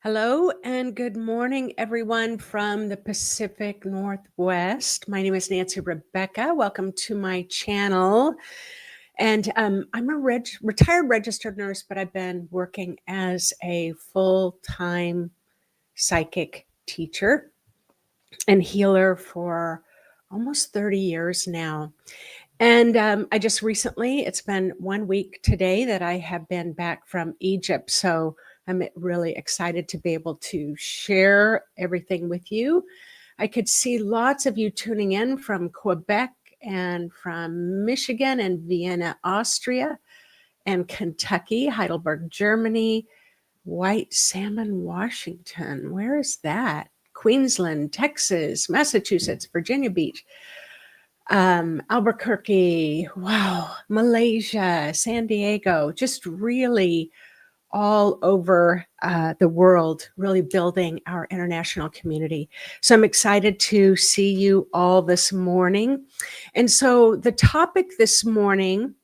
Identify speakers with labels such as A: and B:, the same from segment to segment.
A: Hello and good morning, everyone from the Pacific Northwest. My name is Nancy Rebecca. Welcome to my channel. And I'm a retired registered nurse, but I've been working as a full-time psychic teacher and healer for almost 30 years now. And I just recently, it's been 1 week today that I have been back from Egypt. So I'm really excited to be able to share everything with you. I could see lots of you tuning in from Quebec and from Michigan and Vienna, Austria, and Kentucky, Heidelberg, Germany, White Salmon, Washington. Where is that? Queensland, Texas, Massachusetts, Virginia Beach. Albuquerque, wow, Malaysia, San Diego, just really all over the world, really building our international community. So I'm excited to see you all this morning. And so the topic this morning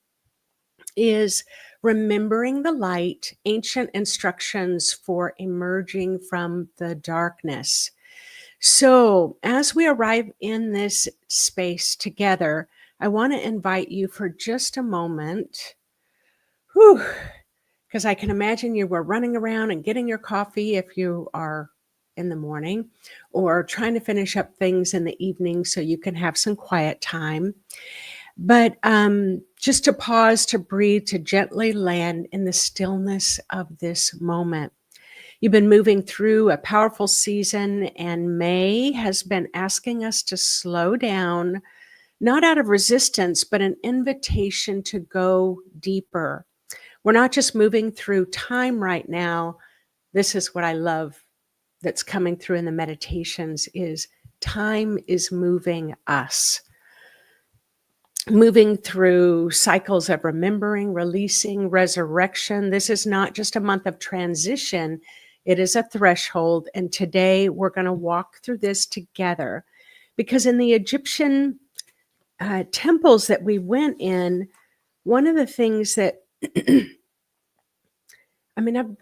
A: is remembering the light, ancient instructions for emerging from the darkness. So as we arrive in this space together, I want to invite you for just a moment, because I can imagine you were running around and getting your coffee if you are in the morning, or trying to finish up things in the evening so you can have some quiet time. But just to pause, to breathe, to gently land in the stillness of this moment. You've been moving through a powerful season, and May has been asking us to slow down, not out of resistance, but an invitation to go deeper. We're not just moving through time right now. This is what I love that's coming through in the meditations is time is moving us. Moving through cycles of remembering, releasing, resurrection. This is not just a month of transition. It is a threshold. And today we're going to walk through this together, because in the Egyptian temples that we went in, one of the things that,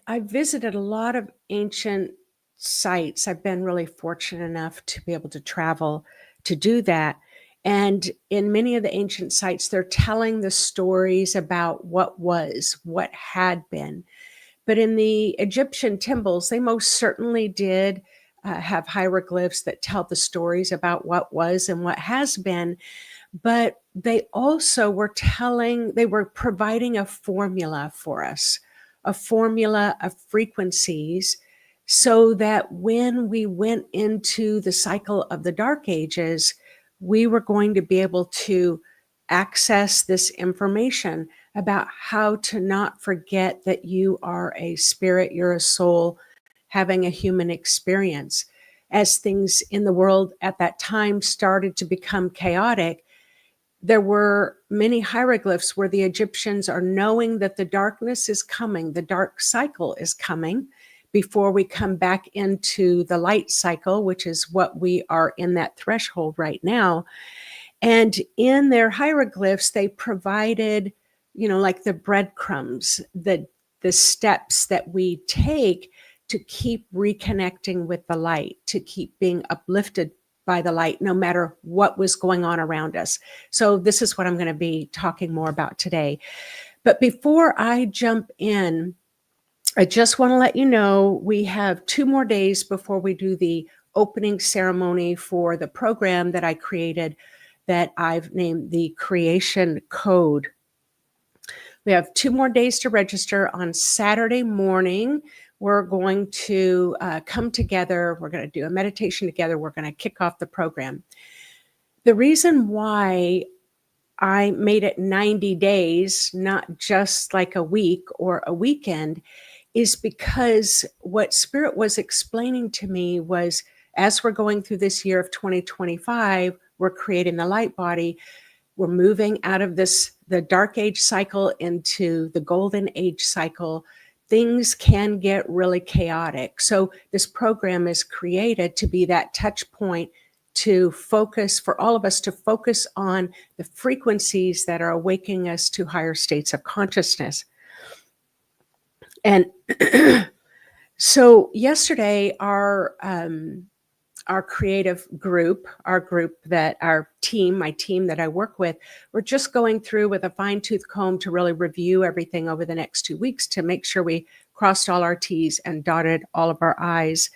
A: I've visited a lot of ancient sites. I've been really fortunate enough to be able to travel to do that. And in many of the ancient sites, they're telling the stories about what was, what had been. But in the Egyptian temples, they most certainly did have hieroglyphs that tell the stories about what was and what has been. But they also were providing a formula for us, a formula of frequencies, so that when we went into the cycle of the Dark Ages, we were going to be able to access this information about how to not forget that you are a spirit, you're a soul having a human experience. As things in the world at that time started to become chaotic, there were many hieroglyphs where the Egyptians are knowing that the darkness is coming, the dark cycle is coming, before we come back into the light cycle, which is what we are in that threshold right now. And in their hieroglyphs, they provided, like the breadcrumbs, the steps that we take to keep reconnecting with the light, to keep being uplifted by the light, no matter what was going on around us. So this is what I'm going to be talking more about today. But before I jump in, I just want to let you know we have 2 more days before we do the opening ceremony for the program that I created that I've named the Creation Code. We have 2 more days to register. On Saturday morning, we're going to come together. We're going to do a meditation together. We're going to kick off the program. The reason why I made it 90 days, not just like a week or a weekend, is because what Spirit was explaining to me was, as we're going through this year of 2025, we're creating the light body. We're moving out of the dark age cycle into the golden age cycle. Things can get really chaotic. So this program is created to be that touch point to focus, for all of us to focus on the frequencies that are awakening us to higher states of consciousness. And So yesterday, our creative group, our team, my team that I work with, we're just going through with a fine tooth comb to really review everything over the next 2 weeks to make sure we crossed all our T's and dotted all of our I's.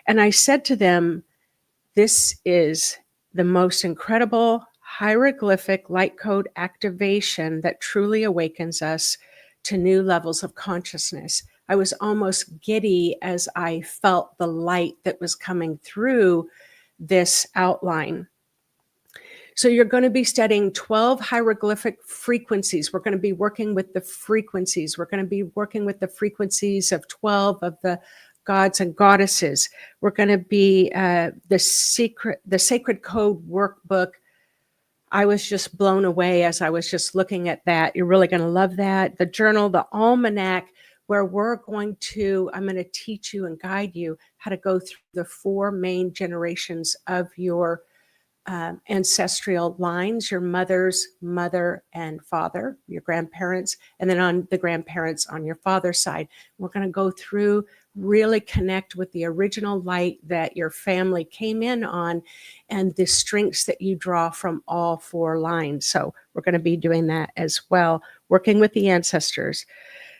A: And I said to them, this is the most incredible hieroglyphic light code activation that truly awakens us to new levels of consciousness. I was almost giddy as I felt the light that was coming through this outline. So you're going to be studying 12 hieroglyphic frequencies. We're going to be working with the frequencies. We're going to be working with the frequencies of 12 of the gods and goddesses. We're going to be the sacred code workbook. I was just blown away as I was just looking at that. You're really going to love that. The journal, the almanac, where I'm going to teach you and guide you how to go through the 4 main generations of your ancestral lines, your mother's mother and father, your grandparents, and then on the grandparents on your father's side. We're going to go through, really connect with the original light that your family came in on and the strengths that you draw from all 4 lines. So we're going to be doing that as well, working with the ancestors.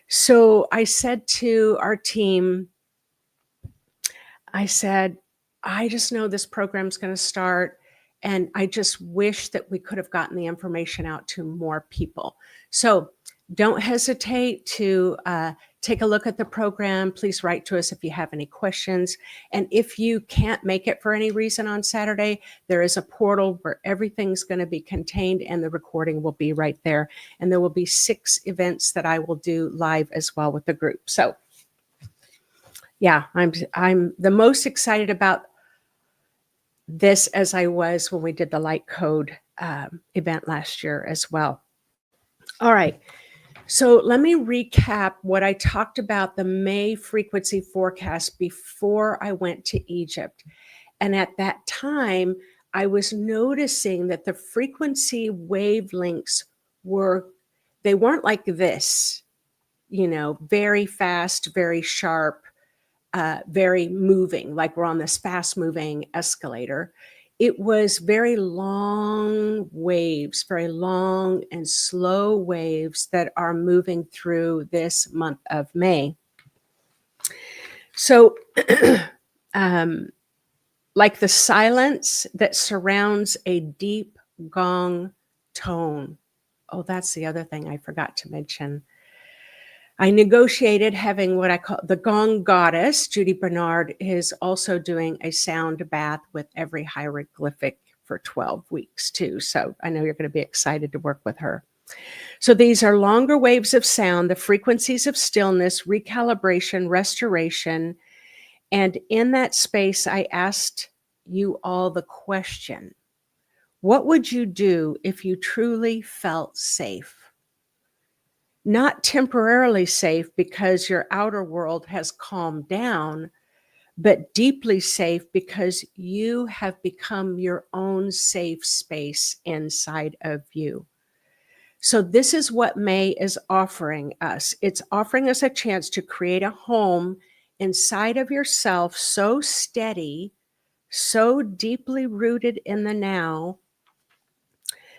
A: So I said to our team, I said, I just know this program's going to start, and I just wish that we could have gotten the information out to more people. So don't hesitate to take a look at the program. Please write to us if you have any questions. And if you can't make it for any reason on Saturday, there is a portal where everything's going to be contained and the recording will be right there. And there will be 6 events that I will do live as well with the group. So yeah, I'm the most excited about this as I was when we did the light code event last year as well. All right. So let me recap what I talked about the May frequency forecast before I went to Egypt. And at that time, I was noticing that the frequency wavelengths they weren't like this, very fast, very sharp, very moving, like we're on this fast moving escalator. It was very long waves, very long and slow waves that are moving through this month of May. So, like the silence that surrounds a deep gong tone. Oh, that's the other thing I forgot to mention. I negotiated having what I call the Gong Goddess Judy Bernard is also doing a sound bath with every hieroglyphic for 12 weeks too. So I know you're going to be excited to work with her. So these are longer waves of sound, the frequencies of stillness, recalibration, restoration. And in that space, I asked you all the question, what would you do if you truly felt safe? Not temporarily safe because your outer world has calmed down, but deeply safe because you have become your own safe space inside of you. So this is what May is offering us. It's offering us a chance to create a home inside of yourself so steady, so deeply rooted in the now,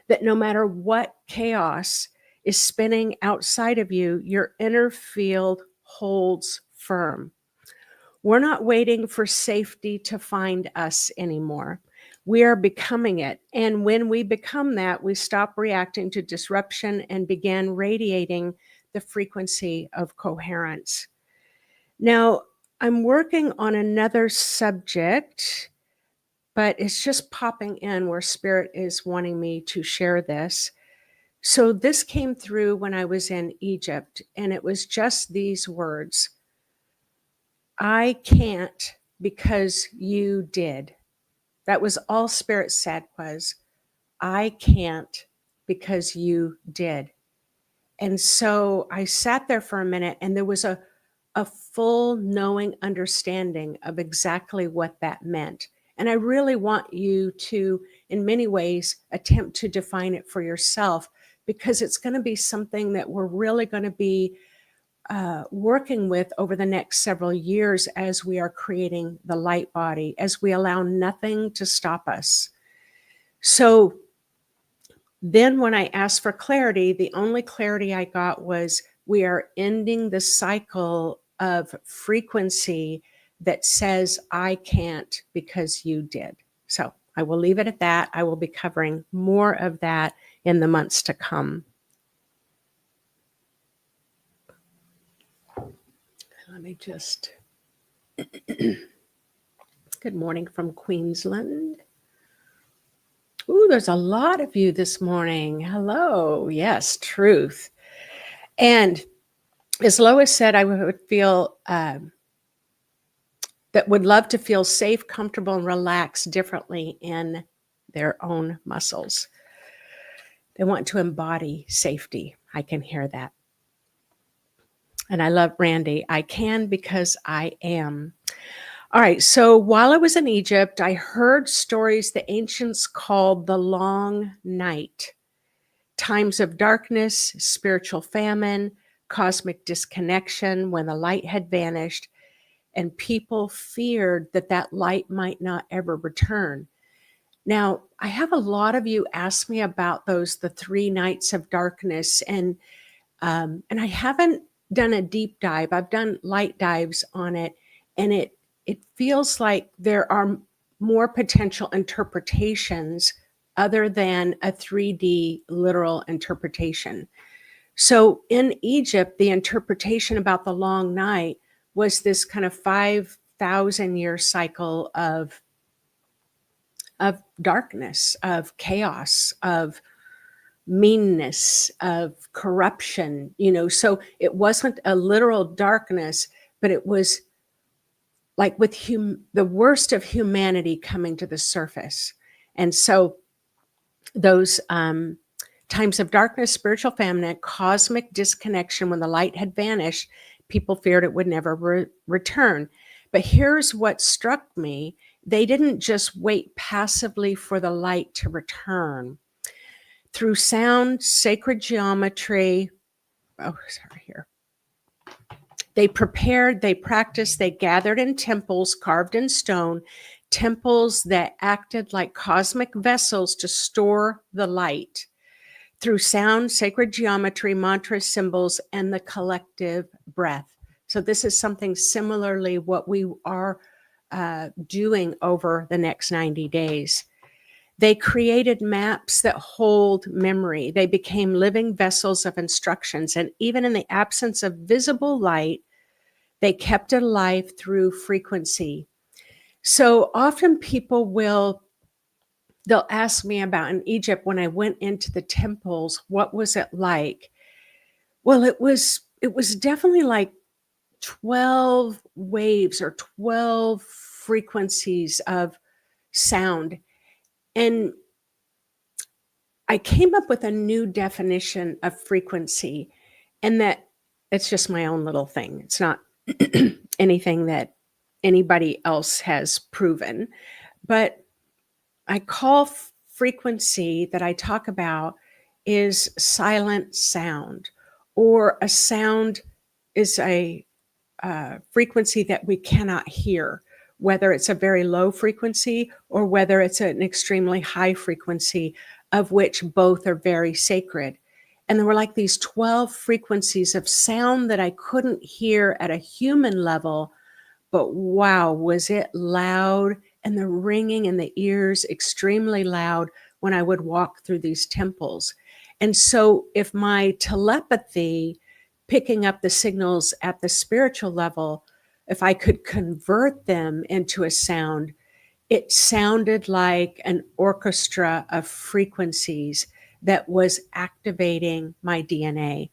A: that no matter what chaos is spinning outside of you, your inner field holds firm. We're not waiting for safety to find us anymore. We are becoming it. And when we become that, we stop reacting to disruption and begin radiating the frequency of coherence. Now, I'm working on another subject, but it's just popping in where Spirit is wanting me to share this. So this came through when I was in Egypt, and it was just these words. I can't because you did. That was all Spirit said was, I can't because you did. And so I sat there for a minute, and there was a full knowing understanding of exactly what that meant. And I really want you to, in many ways, attempt to define it for yourself, because it's going to be something that we're really going to be working with over the next several years as we are creating the light body, as we allow nothing to stop us. So then when I asked for clarity, the only clarity I got was we are ending the cycle of frequency that says, I can't because you did. So I will leave it at that. I will be covering more of that in the months to come. Let me just, good morning from Queensland. Ooh, there's a lot of you this morning. Hello. Yes, truth. And as Lois said, I would feel that would love to feel safe, comfortable, and relaxed differently in their own muscles. They want to embody safety. I can hear that. And I love Randy. I can because I am. All right. So while I was in Egypt, I heard stories the ancients called the long night. Times of darkness, spiritual famine, cosmic disconnection when the light had vanished, and people feared that that light might not ever return. Now, I have a lot of you ask me about those, the 3 nights of darkness, and I haven't done a deep dive. I've done light dives on it, and it feels like there are more potential interpretations other than a 3D literal interpretation. So in Egypt, the interpretation about the long night was this kind of 5,000-year cycle of darkness, of chaos, of meanness, of corruption, so it wasn't a literal darkness, but it was like with the worst of humanity coming to the surface. And so those times of darkness, spiritual famine, cosmic disconnection when the light had vanished, people feared it would never return. But here's what struck me. They didn't just wait passively for the light to return. Through sound, sacred geometry, they prepared, they practiced, they gathered in temples carved in stone, temples that acted like cosmic vessels to store the light. Through sound, sacred geometry, mantras, symbols, and the collective breath. So this is something similarly what we are doing over the next 90 days. They created maps that hold memory. They became living vessels of instructions. And even in the absence of visible light, they kept it alive through frequency. So often people they'll ask me about in Egypt, when I went into the temples, what was it like? Well, it was definitely like 12 waves or 12 frequencies of sound. And I came up with a new definition of frequency, and that it's just my own little thing. It's not anything that anybody else has proven, but I call frequency that I talk about is silent sound, or a sound is a frequency that we cannot hear, whether it's a very low frequency or whether it's an extremely high frequency, of which both are very sacred. And there were like these 12 frequencies of sound that I couldn't hear at a human level, but wow, was it loud, and the ringing in the ears extremely loud when I would walk through these temples. And so if my telepathy, picking up the signals at the spiritual level, if I could convert them into a sound, it sounded like an orchestra of frequencies that was activating my DNA.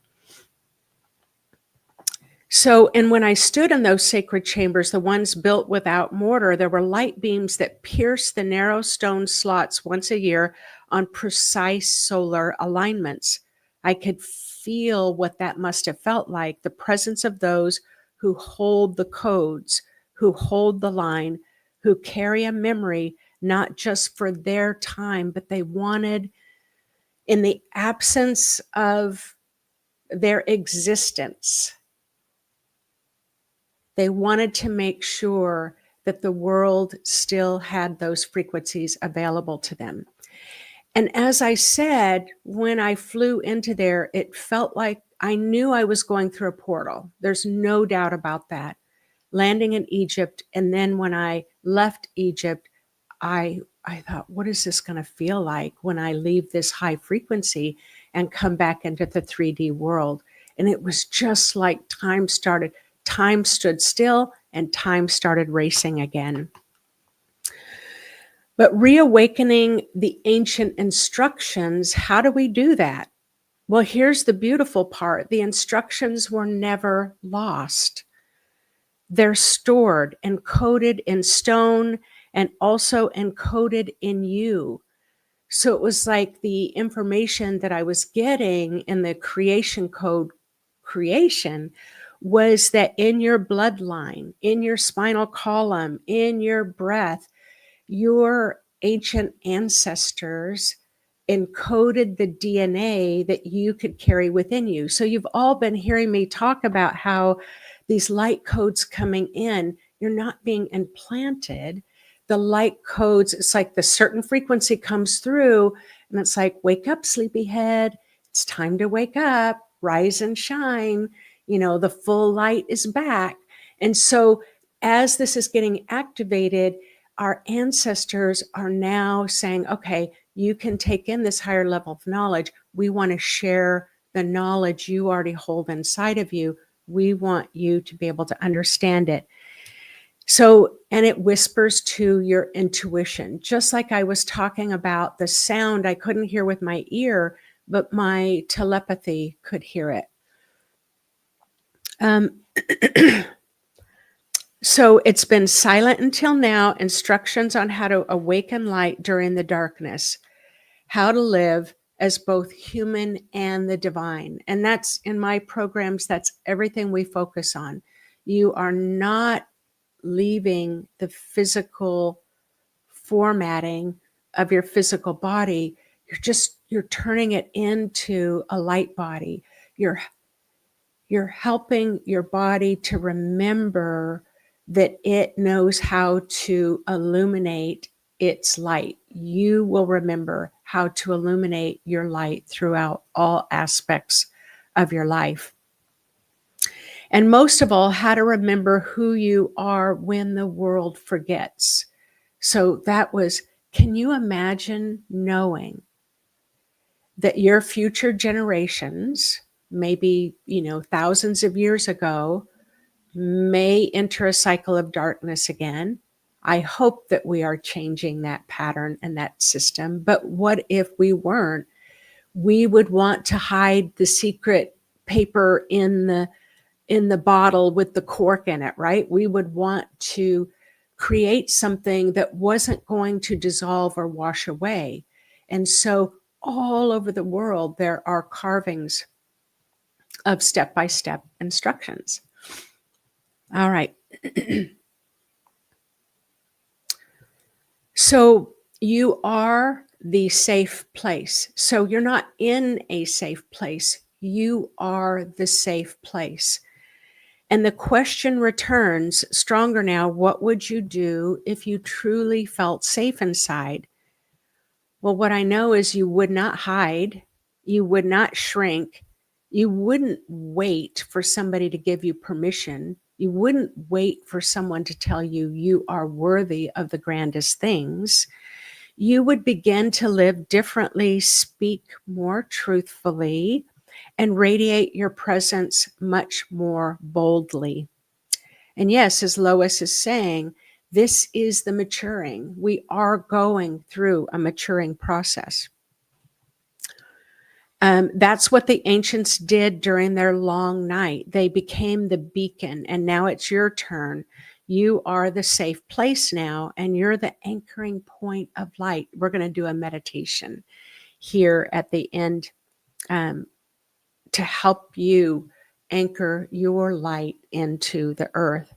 A: So, and when I stood in those sacred chambers, the ones built without mortar, there were light beams that pierced the narrow stone slots once a year on precise solar alignments. I could feel what that must have felt like, the presence of those who hold the codes, who hold the line, who carry a memory, not just for their time, but they wanted, in the absence of their existence, They wanted to make sure that the world still had those frequencies available to them. And as I said, when I flew into there, it felt like I knew I was going through a portal. There's no doubt about that. Landing in Egypt, and then when I left Egypt, I thought, what is this going to feel like when I leave this high frequency and come back into the 3D world? And it was just like time stood still and time started racing again. But reawakening the ancient instructions, how do we do that? Well, here's the beautiful part. The instructions were never lost. They're stored, encoded in stone, and also encoded in you. So it was like the information that I was getting in the creation code creation was that in your bloodline, in your spinal column, in your breath, your ancient ancestors encoded the DNA that you could carry within you. So you've all been hearing me talk about how these light codes coming in, you're not being implanted. The light codes, it's like the certain frequency comes through and it's like, wake up, sleepyhead. It's time to wake up, rise and shine. The full light is back. And so as this is getting activated, our ancestors are now saying, okay, you can take in this higher level of knowledge. We want to share the knowledge you already hold inside of you. We want you to be able to understand it. So, and it whispers to your intuition, just like I was talking about the sound I couldn't hear with my ear, but my telepathy could hear it. So it's been silent until now. Instructions on how to awaken light during the darkness, how to live as both human and the divine. And that's in my programs, that's everything we focus on. You are not leaving the physical formatting of your physical body. You're turning it into a light body. You're helping your body to remember that it knows how to illuminate its light. You will remember how to illuminate your light throughout all aspects of your life. And most of all, how to remember who you are when the world forgets. So that was, can you imagine knowing that your future generations, maybe, thousands of years ago, may enter a cycle of darkness again? I hope that we are changing that pattern and that system. But what if we weren't? We would want to hide the secret paper in the bottle with the cork in it, right? We would want to create something that wasn't going to dissolve or wash away. And so all over the world, there are carvings of step-by-step instructions. All right. So you are the safe place. So you're not in a safe place. You are the safe place. And the question returns stronger now. What would you do if you truly felt safe inside? Well, what I know is you would not hide. You would not shrink. You wouldn't wait for somebody to give you permission. You wouldn't wait for someone to tell you you are worthy of the grandest things. You would begin to live differently, speak more truthfully, and radiate your presence much more boldly. And yes, as Lois is saying, this is the maturing. We are going through a maturing process. That's what the ancients did during their long night. They became the beacon, and now it's your turn. You are the safe place now, and you're the anchoring point of light. We're going to do a meditation here at the end to help you anchor your light into the earth.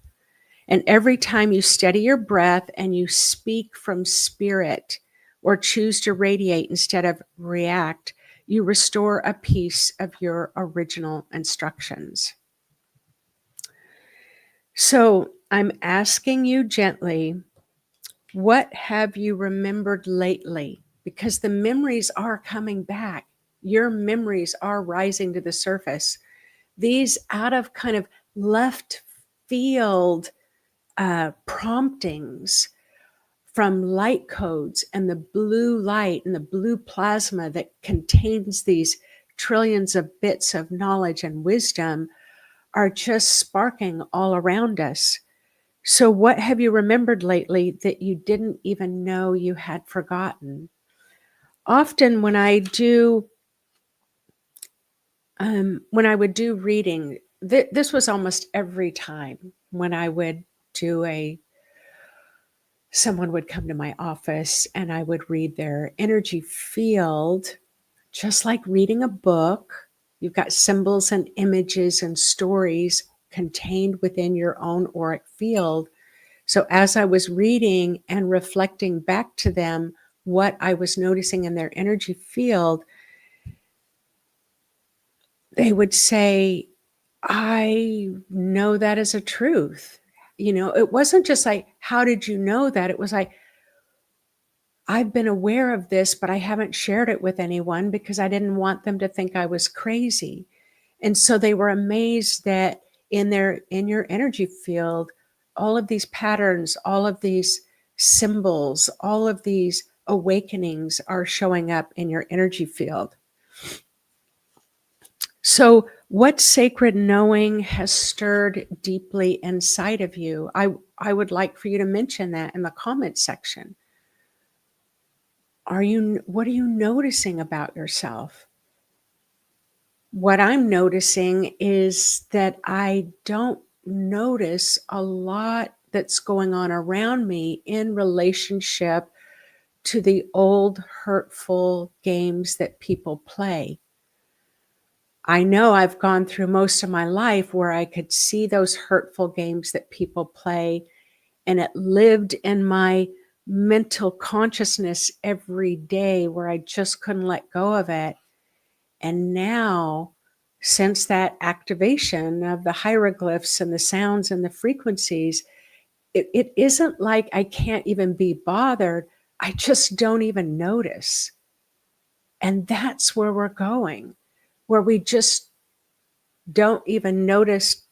A: And every time you steady your breath and you speak from spirit or choose to radiate instead of react, you restore a piece of your original instructions. So I'm asking you gently, what have you remembered lately? Because the memories are coming back. Your memories are rising to the surface. These out of kind of left field promptings from light codes and the blue light and the blue plasma that contains these trillions of bits of knowledge and wisdom are just sparking all around us. So, what have you remembered lately that you didn't even know you had forgotten? Often, when I would do reading, this was almost every time when I would do someone would come to my office and I would read their energy field, just like reading a book. You've got symbols and images and stories contained within your own auric field. So as I was reading and reflecting back to them what I was noticing in their energy field, they would say, I know that as a truth. It wasn't just like, how did you know that? It was like, I've been aware of this, but I haven't shared it with anyone because I didn't want them to think I was crazy. And so they were amazed that in your energy field, all of these patterns, all of these symbols, all of these awakenings are showing up in your energy field. So what sacred knowing has stirred deeply inside of you? I would like for you to mention that in the comment section. What are you noticing about yourself? What I'm noticing is that I don't notice a lot that's going on around me in relationship to the old hurtful games that people play. I know I've gone through most of my life where I could see those hurtful games that people play, and it lived in my mental consciousness every day where I just couldn't let go of it. And now, since that activation of the hieroglyphs and the sounds and the frequencies, it isn't like I can't even be bothered. I just don't even notice. And that's where we're going, where we just don't even notice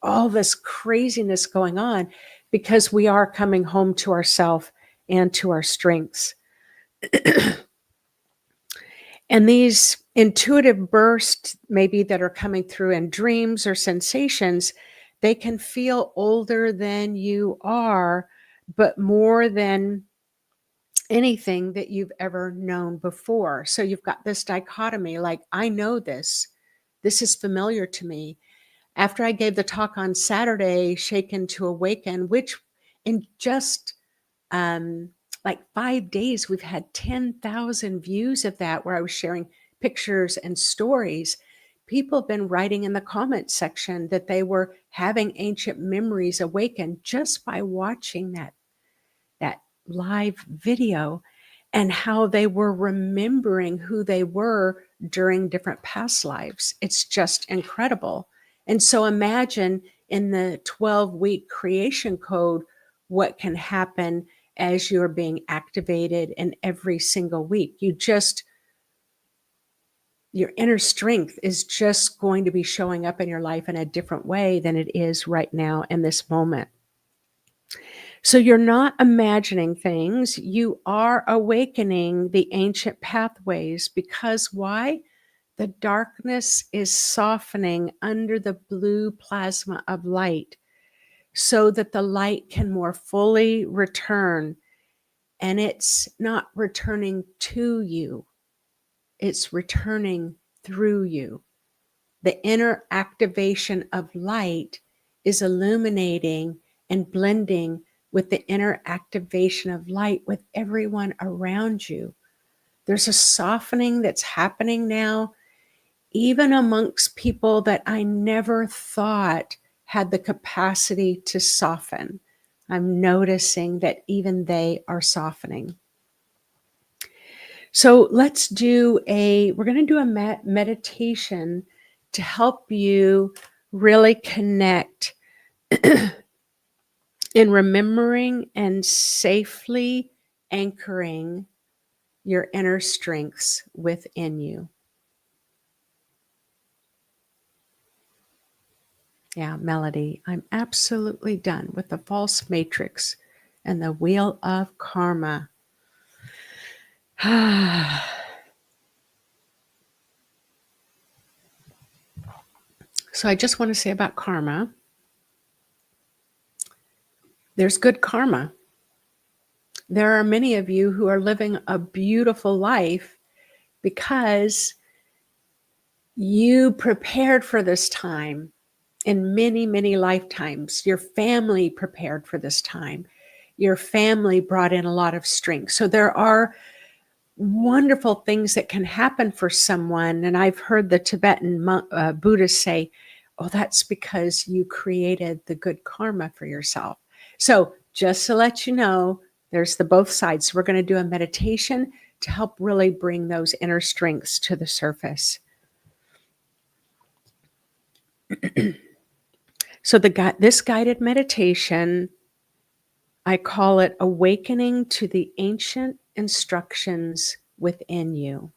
A: all this craziness going on because we are coming home to ourselves and to our strengths. And these intuitive bursts, maybe that are coming through in dreams or sensations, they can feel older than you are, but more than anything that you've ever known before. So you've got this dichotomy, like, I know this. This is familiar to me. After I gave the talk on Saturday, Shaken to Awaken, which in just like 5 days, we've had 10,000 views of that, where I was sharing pictures and stories. People have been writing in the comment section that they were having ancient memories awaken just by watching that live video, and how they were remembering who they were during different past lives. It's just incredible. And so imagine in the 12-week creation code, what can happen as you're being activated in every single week. Your inner strength is just going to be showing up in your life in a different way than it is right now in this moment. So you're not imagining things, you are awakening the ancient pathways, because why? The darkness is softening under the blue plasma of light so that the light can more fully return. And it's not returning to you, it's returning through you. The inner activation of light is illuminating and blending with the inner activation of light with everyone around you. There's a softening that's happening now, even amongst people that I never thought had the capacity to soften. I'm noticing that even they are softening. So we're going to do a meditation to help you really connect in remembering and safely anchoring your inner strengths within you. Yeah, Melody, I'm absolutely done with the false matrix and the wheel of karma. So I just want to say about karma, there's good karma. There are many of you who are living a beautiful life because you prepared for this time in many, many lifetimes. Your family prepared for this time. Your family brought in a lot of strength. So there are wonderful things that can happen for someone. And I've heard the Tibetan Buddhists say, oh, that's because you created the good karma for yourself. So just to let you know, there's the both sides. We're going to do a meditation to help really bring those inner strengths to the surface. So this guided meditation, I call it awakening to the ancient instructions within you.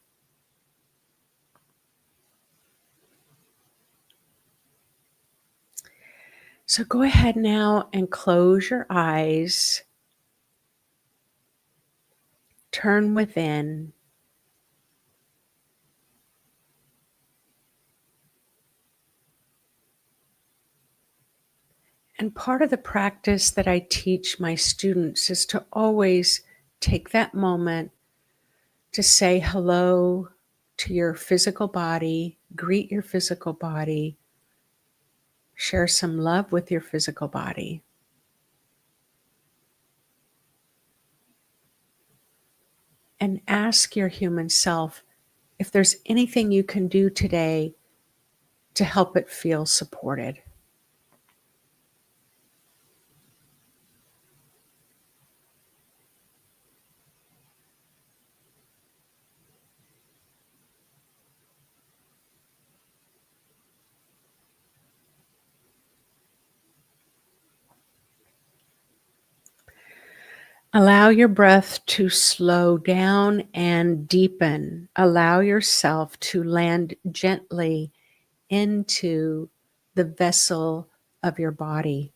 A: So go ahead now and close your eyes. Turn within. And part of the practice that I teach my students is to always take that moment to say hello to your physical body, greet your physical body, share some love with your physical body. And ask your human self if there's anything you can do today to help it feel supported. Allow your breath to slow down and deepen. Allow yourself to land gently into the vessel of your body.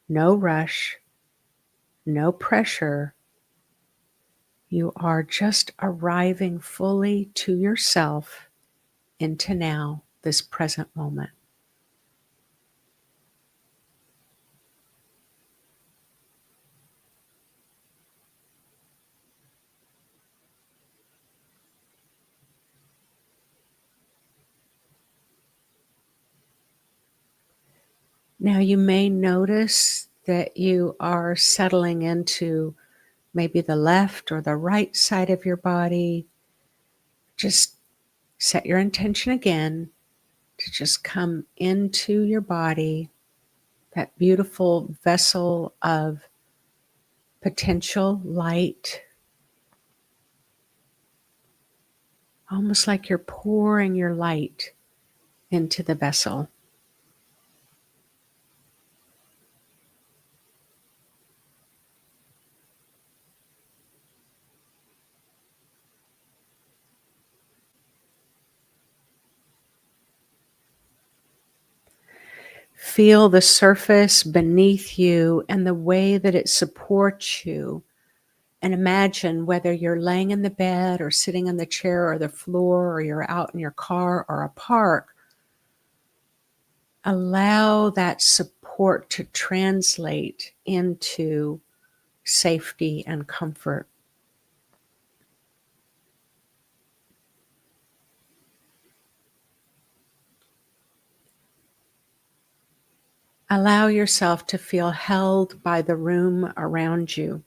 A: No rush, no pressure. You are just arriving fully to yourself into now, this present moment. Now you may notice that you are settling into maybe the left or the right side of your body. Just set your intention again to just come into your body, that beautiful vessel of potential light, almost like you're pouring your light into the vessel. Feel the surface beneath you and the way that it supports you. And imagine whether you're laying in the bed or sitting on the chair or the floor or you're out in your car or a park. Allow that support to translate into safety and comfort. Allow yourself to feel held by the room around you.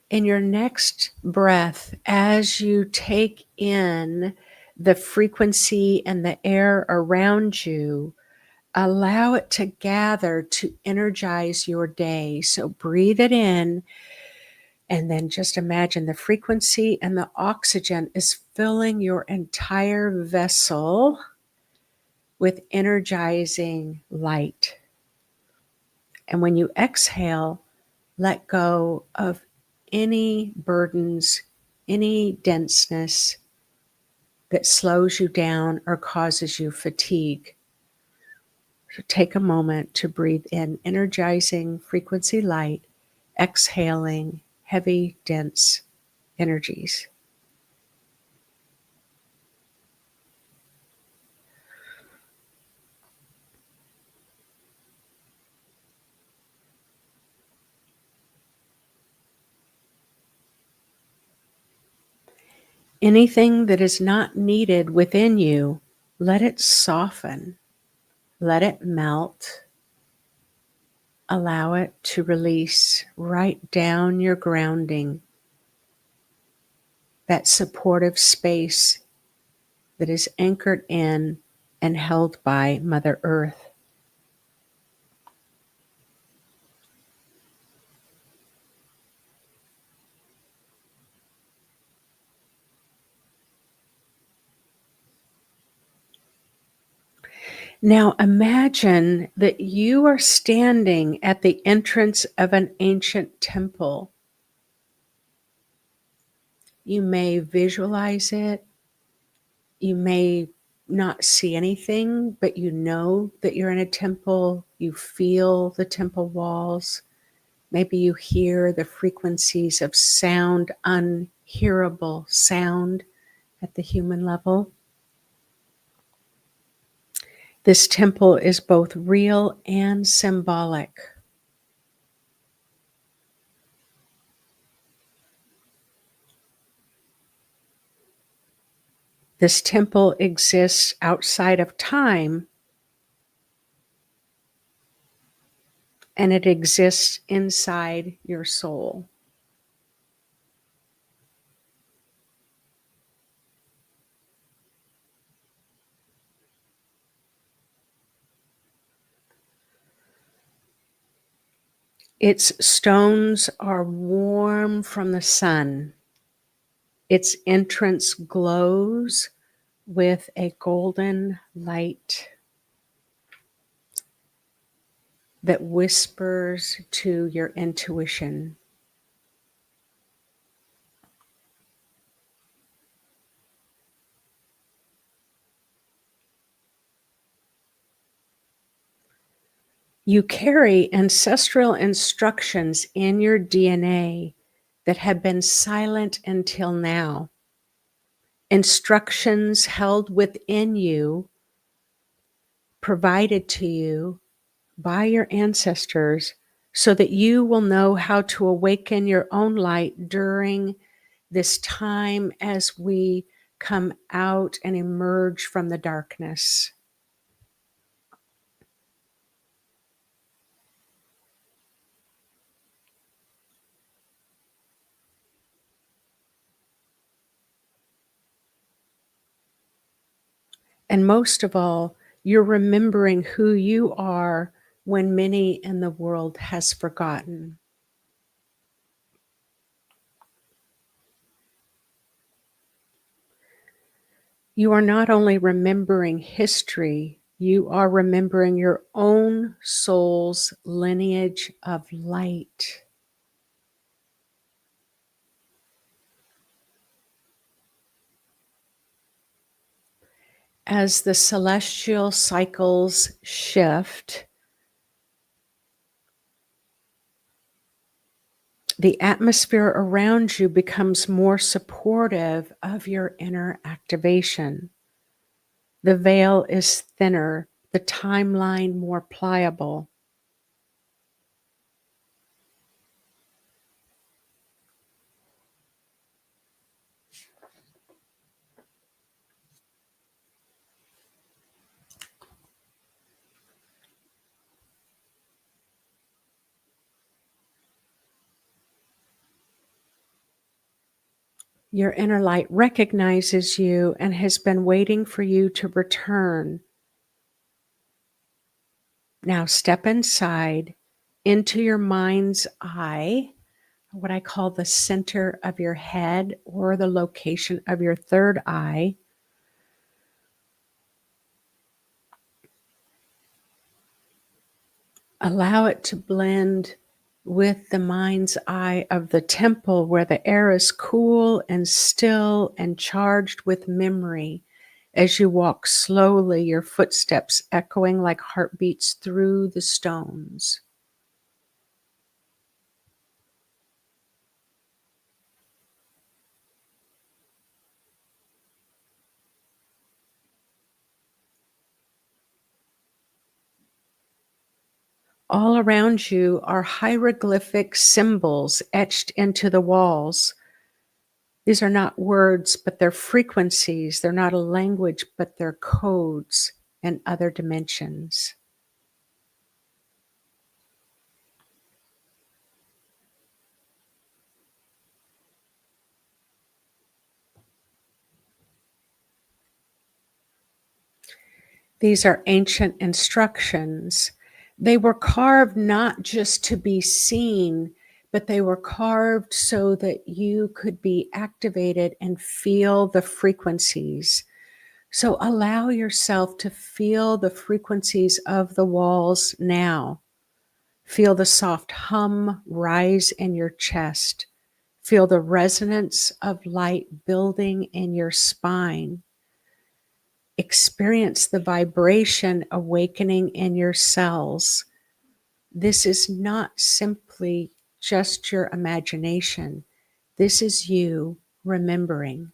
A: In your next breath, as you take in the frequency and the air around you, Allow it to gather to energize your day. So breathe it in, and then just imagine the frequency and the oxygen is filling your entire vessel with energizing light. And when you exhale, let go of any burdens, any denseness that slows you down or causes you fatigue. So take a moment to breathe in energizing frequency light, exhaling heavy, dense energies. Anything that is not needed within you, let it soften, let it melt, allow it to release right down your grounding, that supportive space that is anchored in and held by Mother Earth. Now imagine that you are standing at the entrance of an ancient temple. You may visualize it. You may not see anything, but you know that you're in a temple. You feel the temple walls. Maybe you hear the frequencies of sound, unhearable sound at the human level. This temple is both real and symbolic. This temple exists outside of time, and it exists inside your soul. Its stones are warm from the sun. Its entrance glows with a golden light that whispers to your intuition. You carry ancestral instructions in your DNA that have been silent until now. Instructions held within you, provided to you by your ancestors, so that you will know how to awaken your own light during this time as we come out and emerge from the darkness. And most of all, you're remembering who you are when many in the world has forgotten. You are not only remembering history, you are remembering your own soul's lineage of light. As the celestial cycles shift, the atmosphere around you becomes more supportive of your inner activation. The veil is thinner, the timeline more pliable. Your inner light recognizes you and has been waiting for you to return. Now step inside into your mind's eye, what I call the center of your head or the location of your third eye. Allow it to blend with the mind's eye of the temple where the air is cool and still and charged with memory as you walk slowly, your footsteps echoing like heartbeats through the stones. All around you are hieroglyphic symbols etched into the walls. These are not words, but they're frequencies. They're not a language, but they're codes and other dimensions. These are ancient instructions. They were carved not just to be seen, but they were carved so that you could be activated and feel the frequencies. So allow yourself to feel the frequencies of the walls now. Feel the soft hum rise in your chest. Feel the resonance of light building in your spine. Experience the vibration awakening in your cells. This is not simply just your imagination. This is you remembering.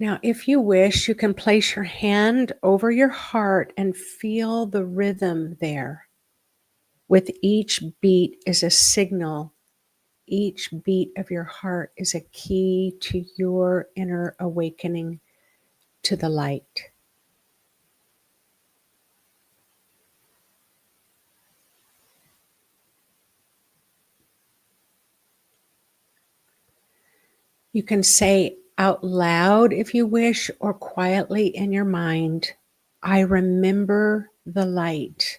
A: Now, if you wish, you can place your hand over your heart and feel the rhythm there. With each beat is a signal. Each beat of your heart is a key to your inner awakening to the light. You can say out loud if you wish, or quietly in your mind, I remember the light.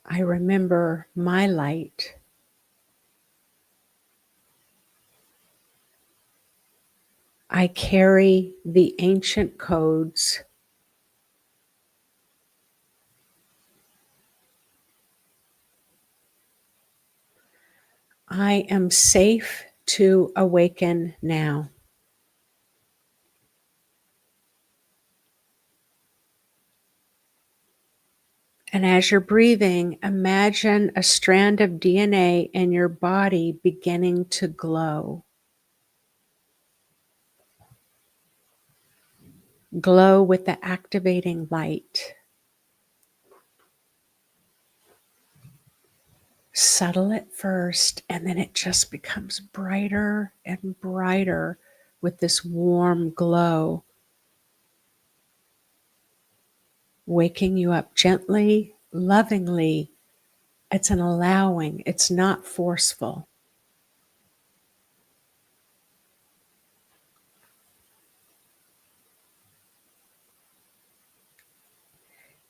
A: I remember my light. I carry the ancient codes. I am safe to awaken now. And as you're breathing, imagine a strand of DNA in your body beginning to glow. Glow with the activating light. Subtle at first, and then it just becomes brighter and brighter with this warm glow, waking you up gently, lovingly. It's an allowing, it's not forceful.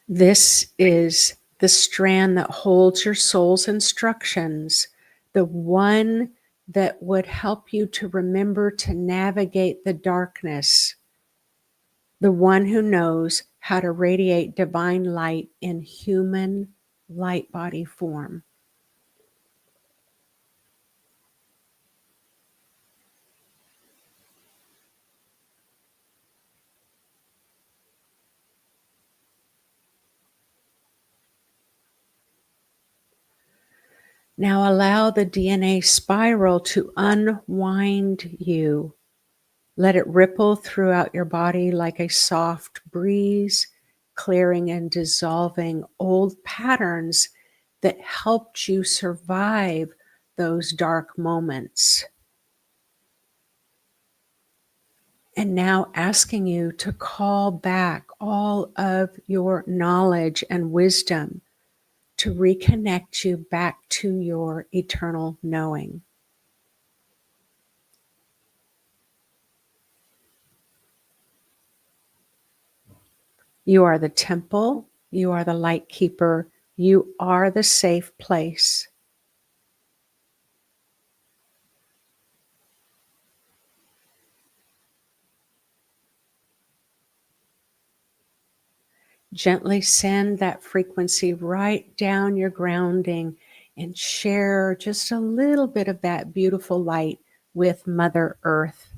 A: This is the strand that holds your soul's instructions, the one that would help you to remember to navigate the darkness, the one who knows how to radiate divine light in human light body form. Now allow the DNA spiral to unwind you. Let it ripple throughout your body like a soft breeze, clearing and dissolving old patterns that helped you survive those dark moments. And now asking you to call back all of your knowledge and wisdom to reconnect you back to your eternal knowing. You are the temple. You are the light keeper. You are the safe place. Gently send that frequency right down your grounding and share just a little bit of that beautiful light with Mother Earth.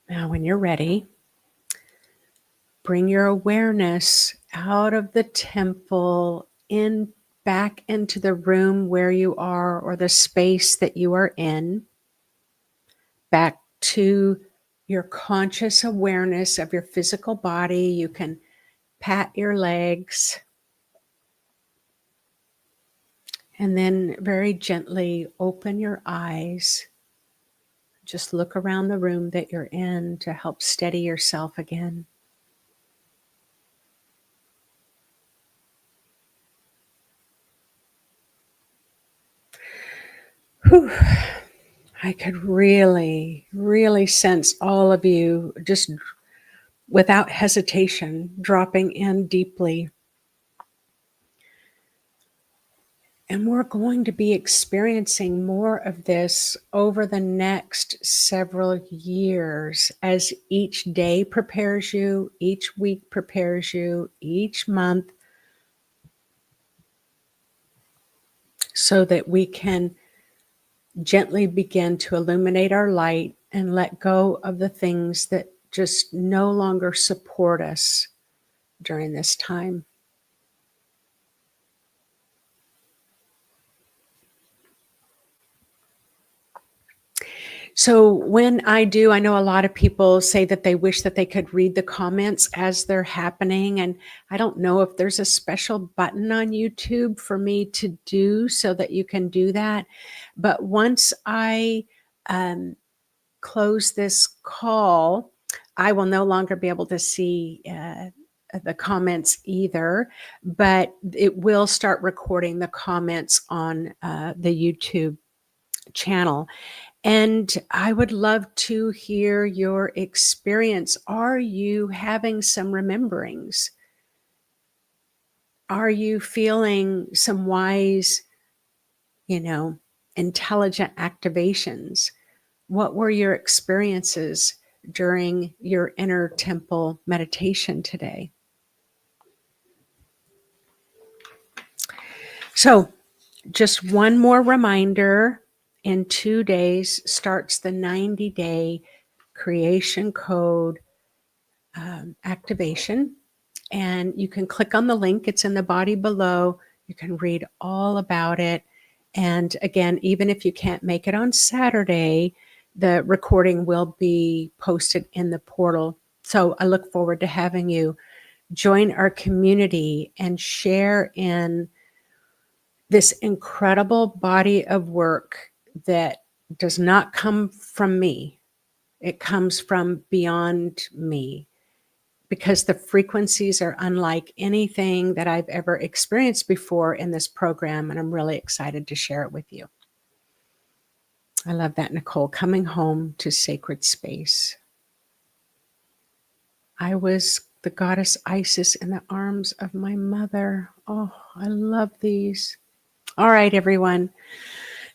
A: Now, when you're ready, bring your awareness out of the temple back into the room where you are or the space that you are in, back to your conscious awareness of your physical body. You can pat your legs and then very gently open your eyes. Just look around the room that you're in to help steady yourself again. Whew. I could really, really sense all of you just without hesitation dropping in deeply. And we're going to be experiencing more of this over the next several years as each day prepares you, each week prepares you, each month, so that we can gently begin to illuminate our light and let go of the things that just no longer support us during this time. So when I do, I know a lot of people say that they wish that they could read the comments as they're happening. And I don't know if there's a special button on YouTube for me to do so that you can do that. But once I close this call, I will no longer be able to see the comments either, but it will start recording the comments on the YouTube channel. And I would love to hear your experience. Are you having some rememberings? Are you feeling some wise, intelligent activations? What were your experiences during your inner temple meditation today? So, just one more reminder. In 2 days starts the 90-day creation code activation. And you can click on the link. It's in the body below. You can read all about it. And again, even if you can't make it on Saturday, the recording will be posted in the portal. So I look forward to having you join our community and share in this incredible body of work that does not come from me. It comes from beyond me, because the frequencies are unlike anything that I've ever experienced before in this program, and I'm really excited to share it with you. I love that, Nicole. Coming home to sacred space. I was the goddess Isis in the arms of my mother. Oh, I love these. All right, everyone.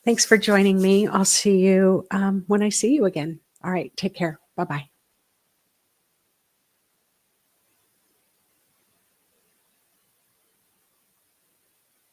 A: Thanks for joining me. I'll see you when I see you again. All right, take care. Bye-bye.